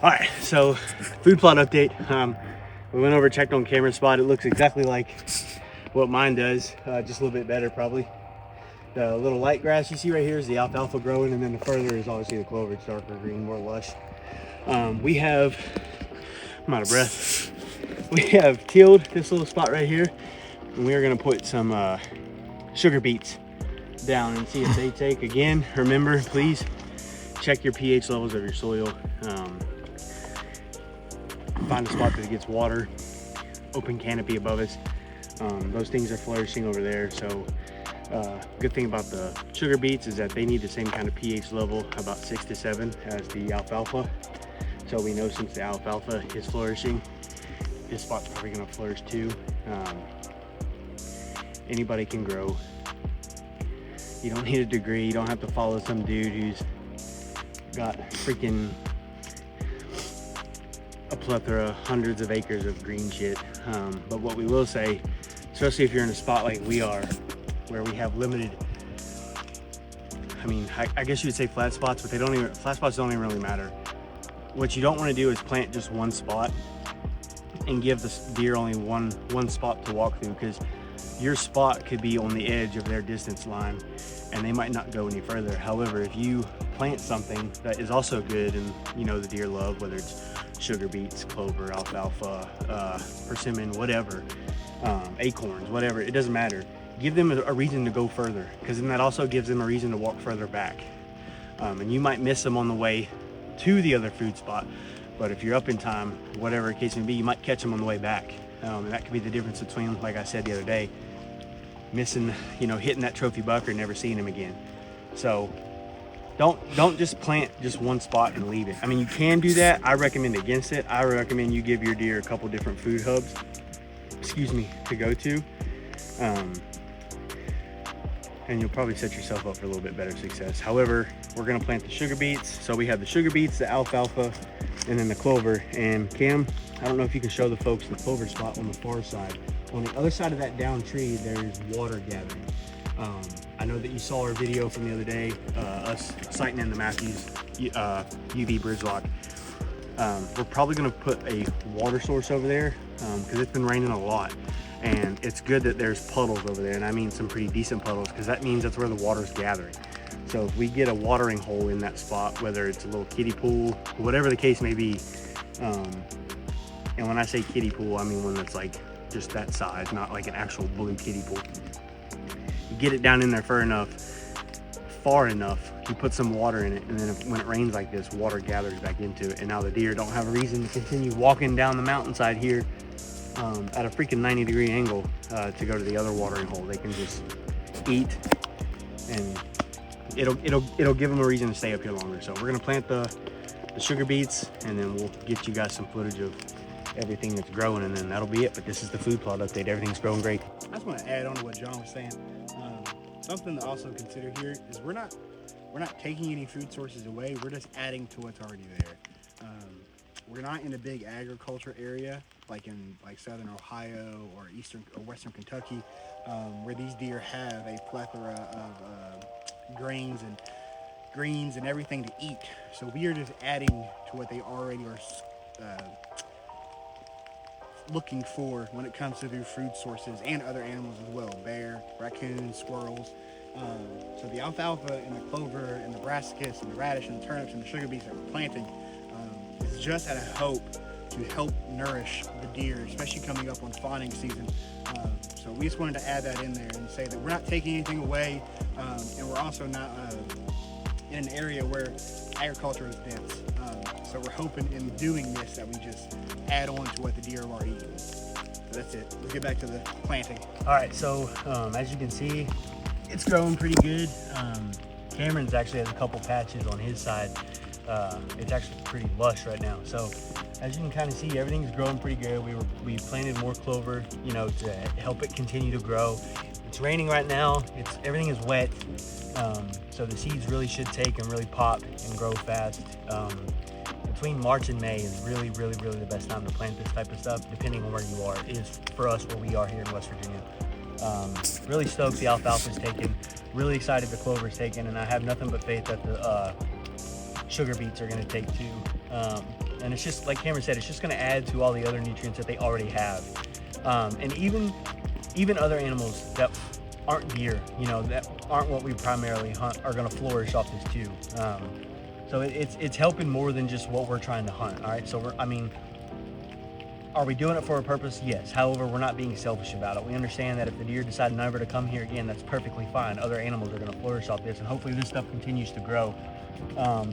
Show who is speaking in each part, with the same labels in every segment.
Speaker 1: All right, so food plot update. We went over, checked on camera spot. It looks exactly like what mine does, just a little bit better probably. The little light grass you see right here is the alfalfa growing, and then the further is obviously the clover. It's darker green, more lush. We have, I'm out of breath. We have tilled this little spot right here, and we are gonna put some sugar beets down and see if they take. Again, remember, please check your pH levels of your soil. Find a spot that gets water, open canopy above us. Those things are flourishing over there. So good thing about the sugar beets is that they need the same kind of pH level, about 6 to 7 as the alfalfa. So we know since the alfalfa is flourishing, this spot's probably gonna flourish too. Anybody can grow. You don't need a degree. You don't have to follow some dude who's got freaking a plethora, hundreds of acres of green shit. But what we will say, especially if you're in a spot like we are, where we have limited, I guess you would say flat spots, but flat spots don't even really matter. What you don't want to do is plant just one spot and give the deer only one spot to walk through, because your spot could be on the edge of their distance line and they might not go any further. However, if you plant something that is also good and the deer love, whether it's sugar beets, clover, alfalfa, persimmon, whatever, acorns, whatever, it doesn't matter. Give them a reason to go further, because then that also gives them a reason to walk further back. And you might miss them on the way to the other food spot, but if you're up in time, whatever the case may be, you might catch them on the way back. And that could be the difference between, like I said the other day, missing, hitting that trophy buck or never seeing him again. So don't just plant just one spot and leave it. You can do that. I recommend against it. I recommend you give your deer a couple different food hubs, to go to. And you'll probably set yourself up for a little bit better success. However, we're gonna plant the sugar beets. So we have the sugar beets, the alfalfa, and then the clover. And Cam, I don't know if you can show the folks the clover spot on the far side. On the other side of that down tree, there's water gathering. I know that you saw our video from the other day, us sighting in the Matthews UV bridge lock. We're probably gonna put a water source over there because it's been raining a lot. And it's good that there's puddles over there, and I mean some pretty decent puddles, because that means that's where the water's gathering. So if we get a watering hole in that spot, whether it's a little kiddie pool, whatever the case may be, and when I say kiddie pool, I mean one that's like just that size, not like an actual blue kiddie pool. You get it down in there far enough, you put some water in it, and then when it rains like this, water gathers back into it, and now the deer don't have a reason to continue walking down the mountainside here at a freaking 90-degree angle to go to the other watering hole. They can just eat, and it'll give them a reason to stay up here longer. So we're gonna plant the sugar beets, and then we'll get you guys some footage of everything that's growing, and then that'll be it. But this is the food plot update. Everything's growing great. I just want to add on to what John was saying. Something to also consider here is we're not taking any food sources away. We're just adding to what's already there. We're not in a big agriculture area like in southern Ohio or eastern or western Kentucky, where these deer have a plethora of grains and greens and everything to eat. So we are just adding to what they already are looking for when it comes to their food sources, and other animals as well: bear, raccoons, squirrels. So the alfalfa and the clover and the brassicas and the radish and the turnips and the sugar beets that we're planting is just out of hope to help nourish the deer, especially coming up on fawning season. So we just wanted to add that in there and say that we're not taking anything away, and we're also not in an area where agriculture is dense. So we're hoping in doing this that we just add on to what the deer have already eaten. So that's it. Let's get back to the planting. All right, so as you can see, it's growing pretty good. Cameron's actually has a couple patches on his side. It's actually pretty lush right now. So as you can kind of see, everything's growing pretty good. We planted more clover, to help it continue to grow. It's raining right now. Everything is wet. So the seeds really should take and really pop and grow fast. Between March and May is really, really, really the best time to plant this type of stuff, depending on where you are. It is for us where we are here in West Virginia. Really stoked the alfalfa's taken. Really excited the clover's taken, and I have nothing but faith that the sugar beets are going to take too.
Speaker 2: And it's just, like Cameron said, it's just gonna add to all the other nutrients that they already have. And even other animals that aren't deer, you know, that aren't what we primarily hunt, are gonna flourish off this too. So it's helping more than just what we're trying to hunt. All right, so are we doing it for a purpose? Yes. However, we're not being selfish about it. We understand that if the deer decide never to come here again, that's perfectly fine. Other animals are going to flourish off this, and hopefully this stuff continues to grow.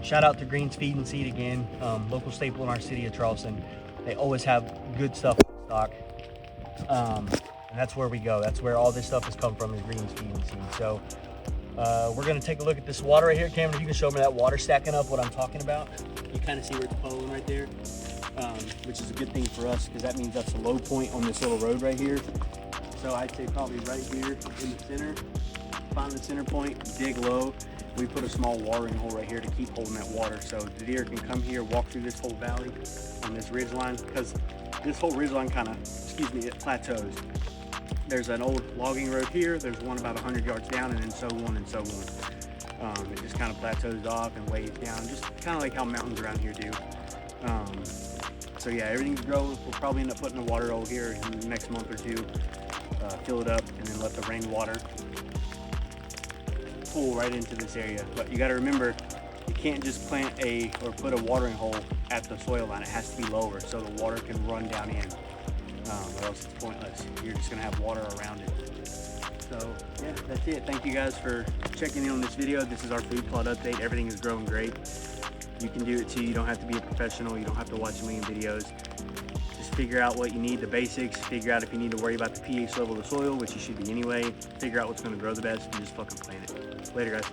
Speaker 2: Shout out to Green's Feed and Seed again, local staple in our city of Charleston. They always have good stuff in stock, and that's where we go. That's where all this stuff has come from, is Green's Feed and Seed. So we're going to take a look at this water right here. Cameron, if you can show me that water stacking up, what I'm talking about. You kind of see where it's puddling right there. Which is a good thing for us, because that means that's a low point on this little road right here. So I'd say probably right here in the center, find the center point, dig low. We put a small watering hole right here to keep holding that water, so the deer can come here, walk through this whole valley on this ridge line, because this whole ridge line kind of, it plateaus. There's an old logging road here, there's one about 100 yards down, and then so on and so on. It just kind of plateaus off and weighs down, just kind of like how mountains around here do. So yeah, everything's growing. We'll probably end up putting a water hole here in the next month or two, fill it up, and then let the rainwater pool right into this area. But you got to remember, you can't just plant or put a watering hole at the soil line. It has to be lower so the water can run down in, or else it's pointless. You're just gonna have water around it. So yeah, that's it. Thank you guys for checking in on this video. This is our food plot update. Everything is growing great. You can do it too. You don't have to be a professional. You don't have to watch a million videos. Just figure out what you need, the basics. Figure out if you need to worry about the pH level of the soil, which you should be anyway. Figure out what's going to grow the best, and just fucking plant it. Later, guys.